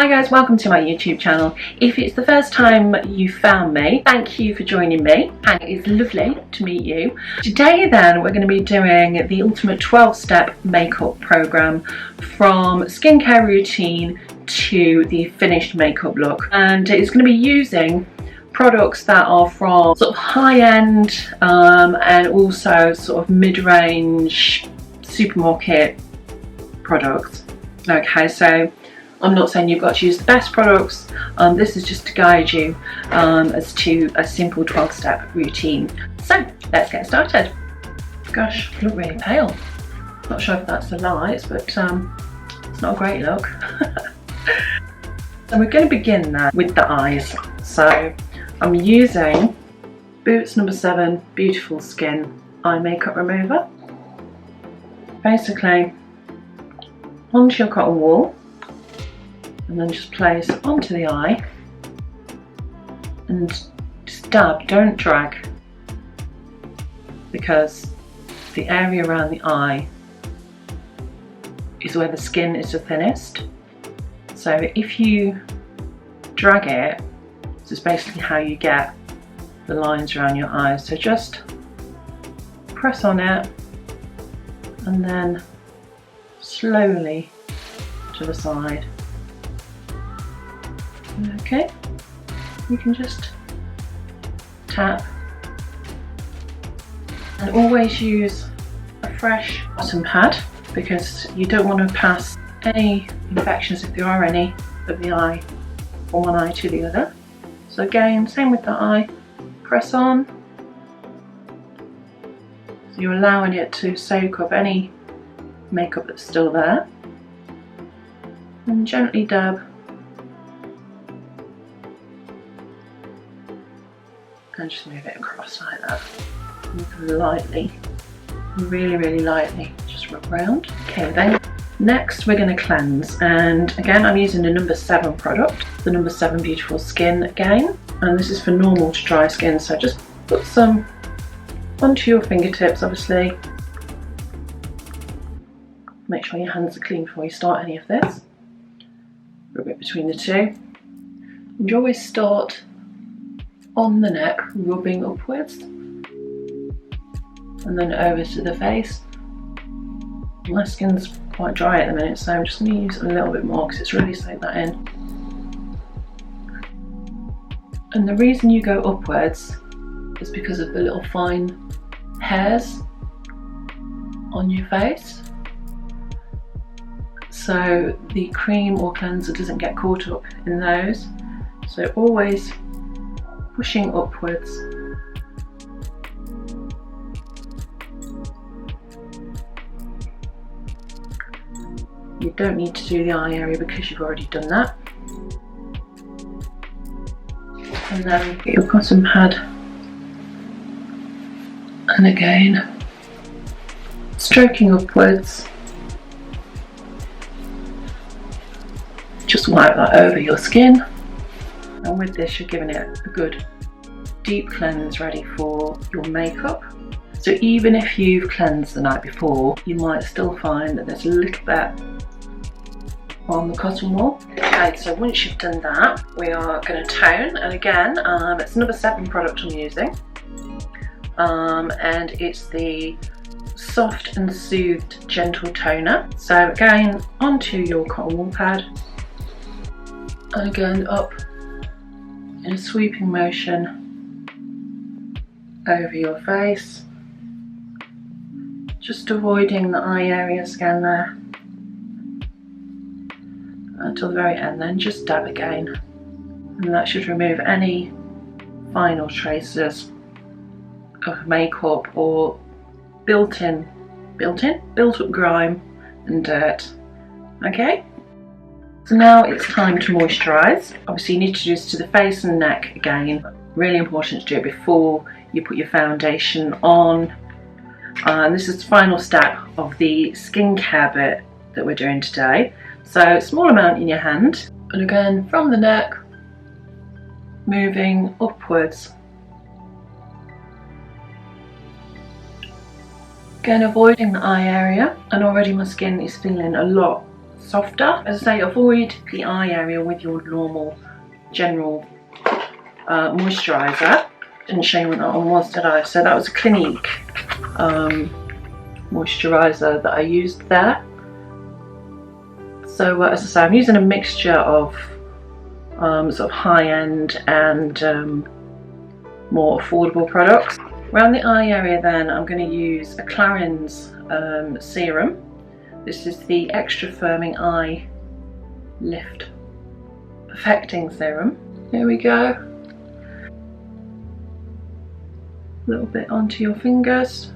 Hi guys, welcome to my YouTube channel. If it's the first time you found me, thank you for joining me, and it's lovely to meet you. Today then we're going to be doing the ultimate 12-step makeup program from skincare routine to the finished makeup look, and it's going to be using products that are from sort of high-end and also sort of mid-range supermarket products. Okay, so I'm not saying you've got to use the best products. This is just to guide you as to a simple 12-step routine. So let's get started. Gosh, I look really pale. Not sure if that's the lights, but it's not a great look. So we're going to begin there with the eyes. So I'm using Boots No. 7 Beautiful Skin Eye Makeup Remover. Basically, onto your cotton wool, and then just place onto the eye and just dab, don't drag, because the area around the eye is where the skin is the thinnest. So if you drag it, this is basically how you get the lines around your eyes. So just press on it and then slowly to the side. Okay, you can just tap, and always use a fresh cotton pad because you don't want to pass any infections, if there are any, of the eye from one eye to the other. So again, same with the eye, press on, so you're allowing it to soak up any makeup that's still there, and gently dab and just move it across like that. Lightly, really lightly, just rub around. Okay, then next we're going to cleanse, and again I'm using the No. 7 product, the No. 7 Beautiful Skin again, and this is for normal to dry skin. So just put some onto your fingertips, obviously. Make sure your hands are clean before you start any of this. Rub it between the two, and you always start on the neck, rubbing upwards, and then over to the face. My skin's quite dry at the minute, so I'm just going to use a little bit more because it's really soaked that in. And the reason you go upwards is because of the little fine hairs on your face, so the cream or cleanser doesn't get caught up in those. So always pushing upwards. You don't need to do the eye area because you've already done that. And then get your cotton pad, and again stroking upwards. Just wipe that over your skin, and with this you're giving it a good deep cleanse ready for your makeup. So even if you've cleansed the night before, you might still find that there's a little bit on the cotton wool. Okay, so once you've done that, we are going to tone, and again it's No. 7 product I'm using, and it's the Soft and Soothed Gentle Toner. So again, onto your cotton wool pad, and again up in a sweeping motion over your face, just avoiding the eye areas again there until the very end. Then just dab again, and that should remove any final traces of makeup or built up grime and dirt. Okay, so now it's time to moisturise. Obviously you need to do this to the face and neck again. Really important to do it before you put your foundation on. And this is the final step of the skincare bit that we're doing today. So small amount in your hand, and again from the neck, moving upwards. Again avoiding the eye area, and already my skin is feeling a lot softer. As I say, avoid the eye area with your normal general moisturiser. Didn't show you what that one was, did I? So that was a Clinique moisturiser that I used there. So as I say, I'm using a mixture of sort of high-end and more affordable products. Around the eye area then, I'm going to use a Clarins serum. This is the Extra Firming Eye Lift Perfecting Serum. Here we go. A little bit onto your fingers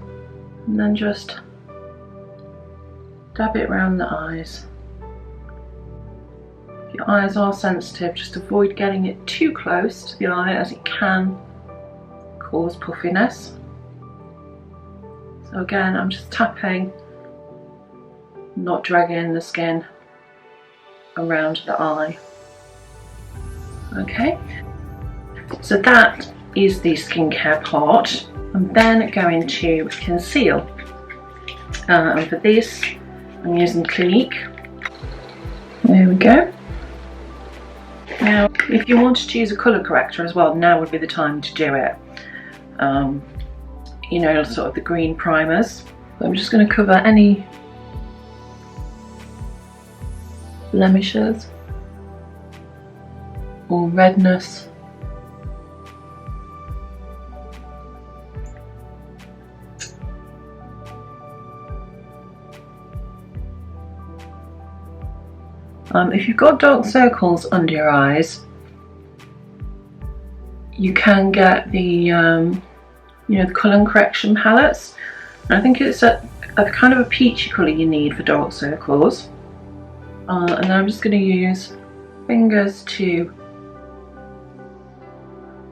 and then just dab it around the eyes. If your eyes are sensitive, just avoid getting it too close to the eye, as it can cause puffiness. So again, I'm just tapping, not dragging the skin around the eye. Okay, so that is the skincare part. I'm then going to conceal, and for this I'm using Clinique. There we go. Now if you wanted to use a colour corrector as well, now would be the time to do it. You know, sort of the green primers. But I'm just going to cover any blemishes or redness. If you've got dark circles under your eyes, you can get the you know, the colour correction palettes. And I think it's a kind of a peachy colour you need for dark circles. And then I'm just going to use fingers to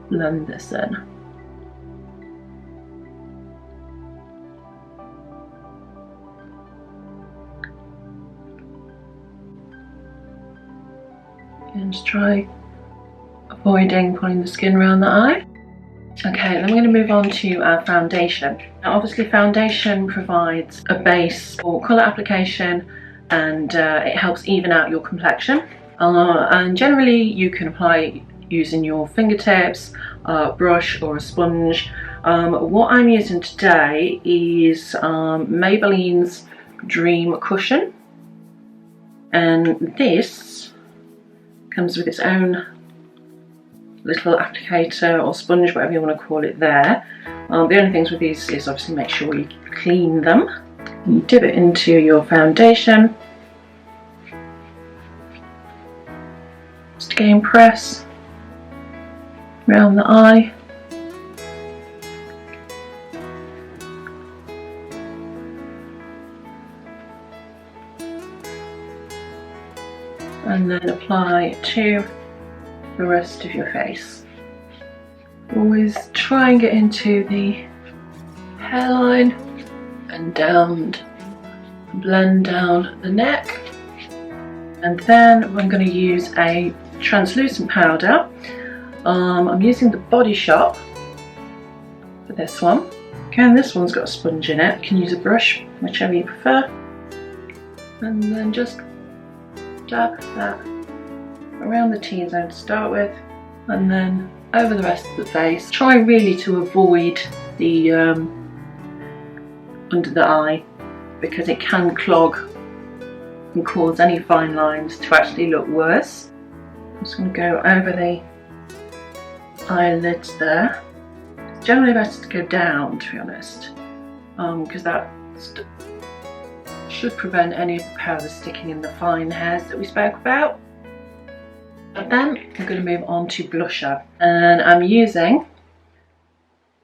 blend this in. And just try avoiding pulling the skin around the eye. Okay, then we're going to move on to our foundation. Now obviously foundation provides a base for colour application, and it helps even out your complexion. And generally you can apply using your fingertips, brush or a sponge. What I'm using today is Maybelline's Dream Cushion, and this comes with its own little applicator or sponge, whatever you want to call it there. The only things with these is obviously make sure you clean them. You dip it into your foundation. Just again press around the eye. And then apply it to the rest of your face. Always try and get into the hairline and down, blend down the neck. And then I'm going to use a translucent powder. I'm using the Body Shop for this one. Again, this one's got a sponge in it. You can use a brush, whichever you prefer. And then just dab that around the T-zone to start with, and then over the rest of the face. Try really to avoid the under the eye, because it can clog and cause any fine lines to actually look worse. I'm just going to go over the eyelids there. It's generally better to go down, to be honest, because that should prevent any of the powder sticking in the fine hairs that we spoke about. And then I'm going to move on to blusher, and I'm using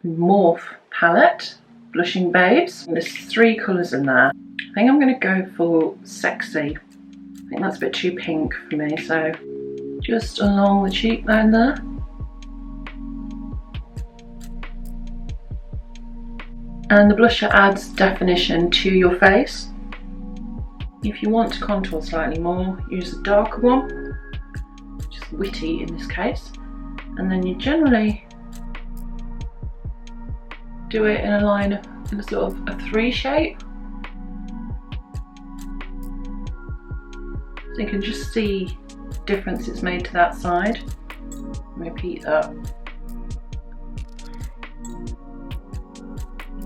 Morphe palette, Blushing Babes. There's 3 colours in there. I think I'm going to go for Sexy. I think that's a bit too pink for me, so just along the cheekbone there. And the blusher adds definition to your face. If you want to contour slightly more, use the darker one. Just Witty in this case. And then you generally do it in a line, in a sort of a 3 shape. So you can just see the difference it's made to that side. Repeat that.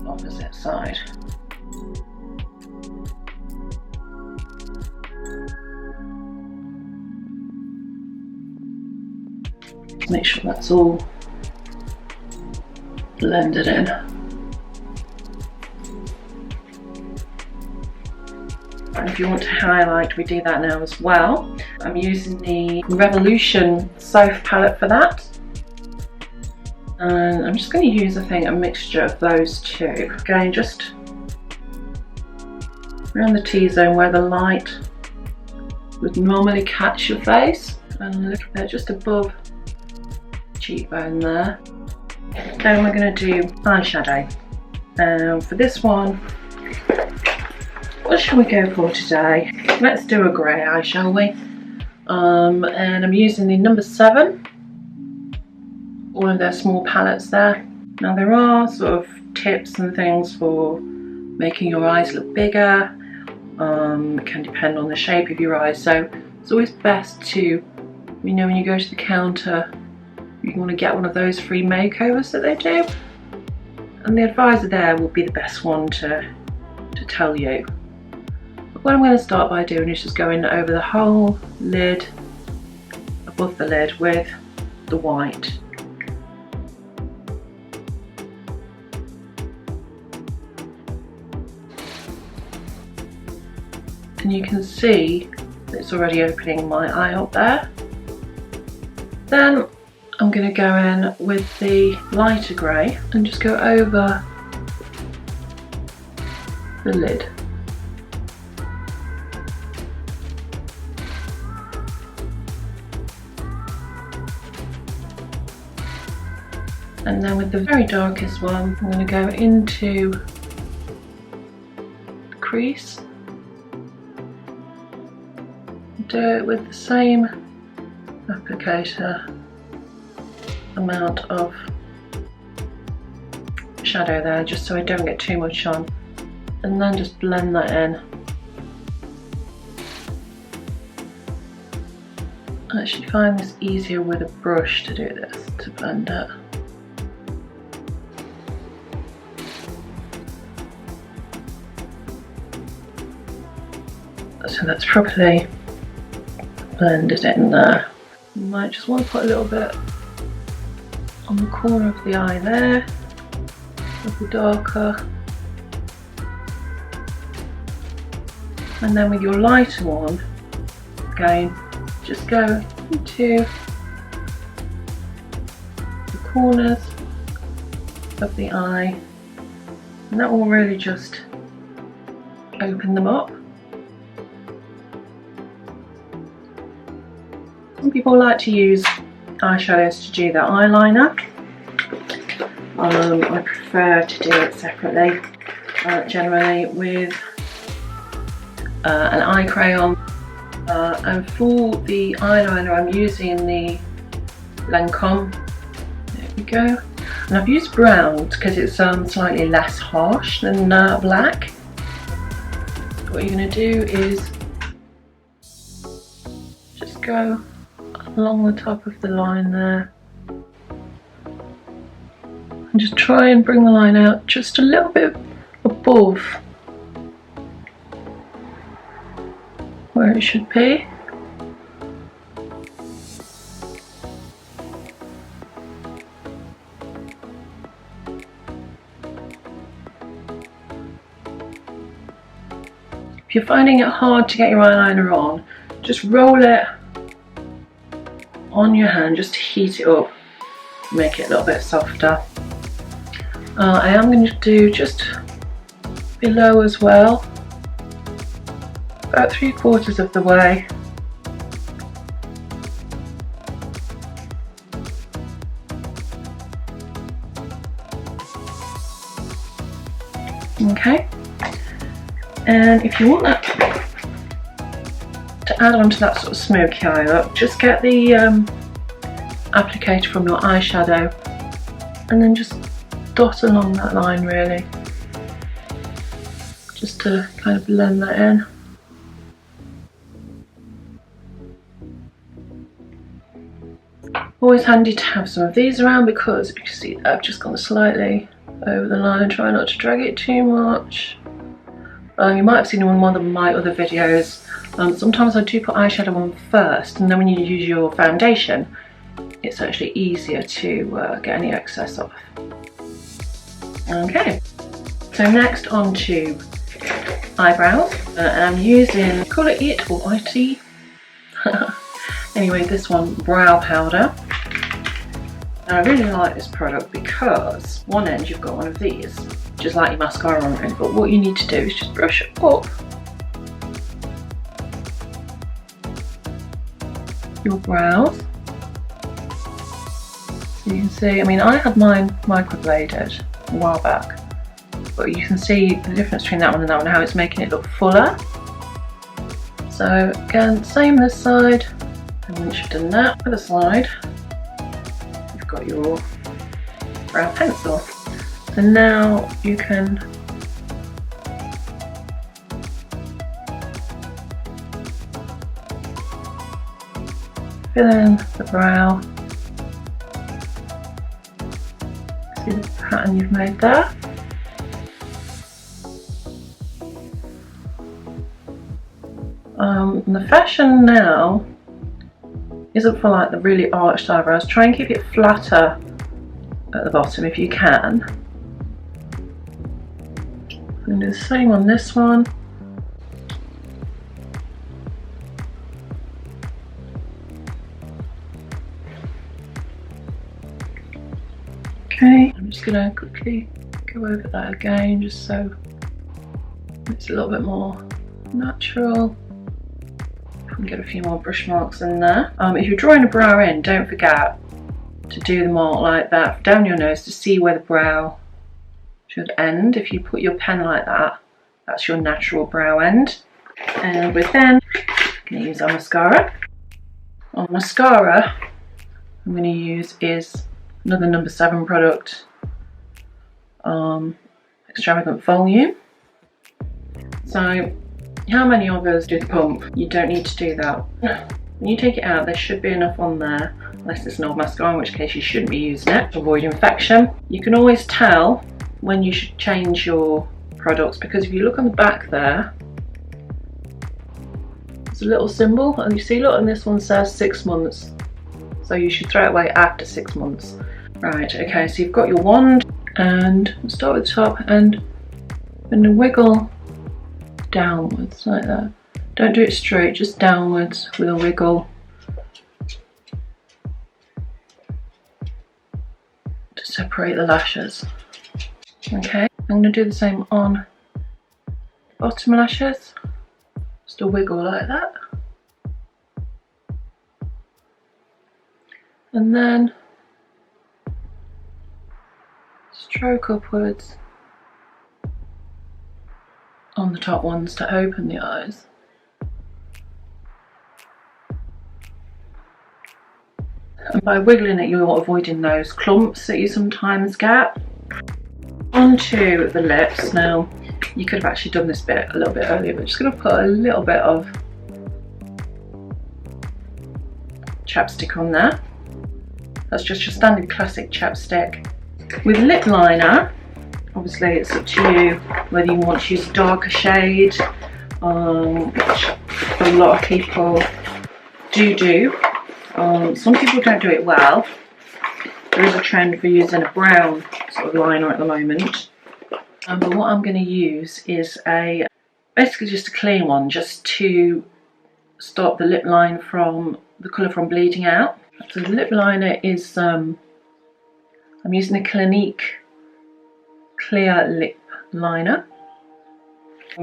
Opposite side. Make sure that's all blended in. And if you want to highlight, we do that now as well. I'm using the Revolution Soft palette for that. And I'm just going to use, I think, a mixture of those two. Again, just around the T-zone where the light would normally catch your face. And a little bit just above cheekbone there. Then we're going to do eyeshadow. For this one, what shall we go for today? Let's do a grey eye, shall we? And I'm using the number 7, all of their small palettes there. Now there are sort of tips and things for making your eyes look bigger. It can depend on the shape of your eyes, so it's always best to, you know, when you go to the counter, you want to get one of those free makeovers that they do, and the advisor there will be the best one to tell you. But what I'm going to start by doing is just going over the whole lid, above the lid, with the white. And you can see that it's already opening my eye up there. Then I'm going to go in with the lighter grey and just go over the lid. And then with the very darkest one, I'm going to go into the crease. Do it with the same applicator amount of shadow there, just so I don't get too much on, and then just blend that in. I actually find this easier with a brush to do this, to blend it. So that's properly blended in there. You might just want to put a little bit on the corner of the eye there, a little darker. And then with your lighter one, again, just go into the corners of the eye, and that will really just open them up. Some people like to use eyeshadows to do their eyeliner. I prefer to do it separately, generally with an eye crayon. And for the eyeliner, I'm using the Lancome. There we go. And I've used brown because it's slightly less harsh than black. What you're going to do is just go along the top of the line there, and just try and bring the line out just a little bit above where it should be. If you're finding it hard to get your eyeliner on, just roll it on your hand just to heat it up, make it a little bit softer. I am going to do just below as well, about 3/4 of the way. Okay, and if you want that to add on to that sort of smoky eye look, just get the applicator from your eyeshadow and then just dot along that line really, just to kind of blend that in. Always handy to have some of these around because you can see I've just gone slightly over the line. Try not to drag it too much. You might have seen in one of my other videos, sometimes I do put eyeshadow on first, and then when you use your foundation, it's actually easier to get any excess off. Okay, so next on to eyebrows, and I'm using colour it or IT. Anyway, this one, brow powder. And I really like this product because one end you've got one of these, just like your mascara on it, but what you need to do is just brush it up your brows. So you can see, I mean, I had mine microbladed a while back, but you can see the difference between that one and that one, how it's making it look fuller. So again, same this side, and once you've done that, other side, you've got your brow pencil. So now you can fill in the brow. See the pattern you've made there. And the fashion now isn't for like the really arched eyebrows. Try and keep it flatter at the bottom if you can. I'm going to do the same on this one. Okay, I'm just going to quickly go over that again just so it's a little bit more natural. And get a few more brush marks in there. If you're drawing a brow in, don't forget to do the mark like that down your nose to see where the brow should end. If you put your pen like that, that's your natural brow end. And with then, I'm going to use our mascara. Our mascara I'm going to use is another number 7 product, Extravagant Volume. So how many of us do the pump? You don't need to do that. When you take it out, there should be enough on there, unless it's an old mascara, in which case you shouldn't be using it to avoid infection. You can always tell when you should change your products, because if you look on the back there, there's a little symbol, and you see, look, and this one says 6 months. So you should throw it away after 6 months. Right, okay, so you've got your wand, and we'll start with the top, and I'm going to wiggle downwards like that. Don't do it straight, just downwards with a wiggle to separate the lashes. Okay, I'm going to do the same on the bottom lashes, just a wiggle like that, and then stroke upwards on the top ones to open the eyes. And by wiggling it, you're avoiding those clumps that you sometimes get. Onto the lips. Now, you could have actually done this bit a little bit earlier, but I'm just going to put a little bit of chapstick on there. That's just your standard classic chapstick. With lip liner, obviously it's up to you whether you want to use a darker shade, which a lot of people do. Some people don't do it well. There is a trend for using a brown sort of liner at the moment. But what I'm going to use is basically just a clean one, just to stop the lip line from the colour from bleeding out. So the lip liner is I'm using a Clinique clear lip liner,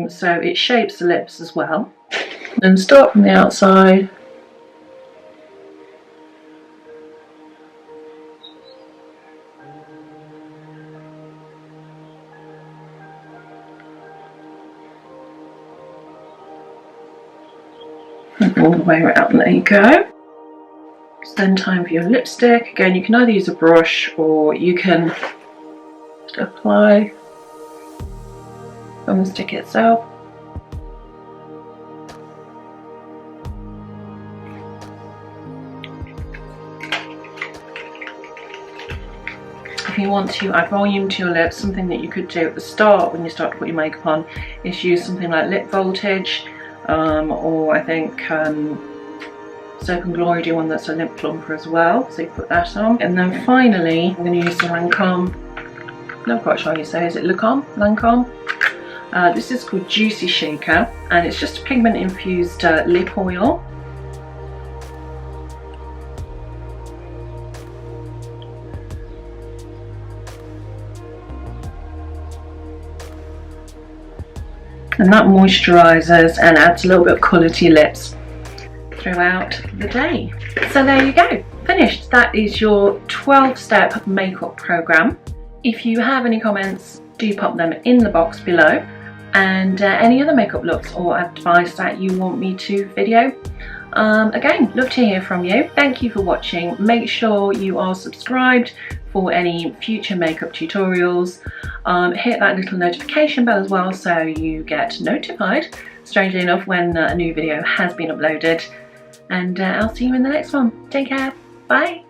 so it shapes the lips as well. Then start from the outside. And all the way around, there you go. It's then time for your lipstick. Again, you can either use a brush or you can just apply from the stick itself. want to add volume to your lips, something that you could do at the start when you start to put your makeup on is use something like Lip Voltage, or I think Soap and Glory do one that's a lip plumper as well, so you put that on. And then finally I'm going to use the Lancome, not quite sure how you say, is it Lancome? This is called Juicy Shaker, and it's just a pigment infused lip oil. And that moisturizes and adds a little bit of colour to your lips throughout the day. So there you go, finished. That is your 12-step makeup program. If you have any comments, do pop them in the box below, and any other makeup looks or advice that you want me to video. Again, love to hear from you. Thank you for watching. Make sure you are subscribed for any future makeup tutorials. Hit that little notification bell as well so you get notified, strangely enough, when a new video has been uploaded. And I'll see you in the next one. Take care. Bye.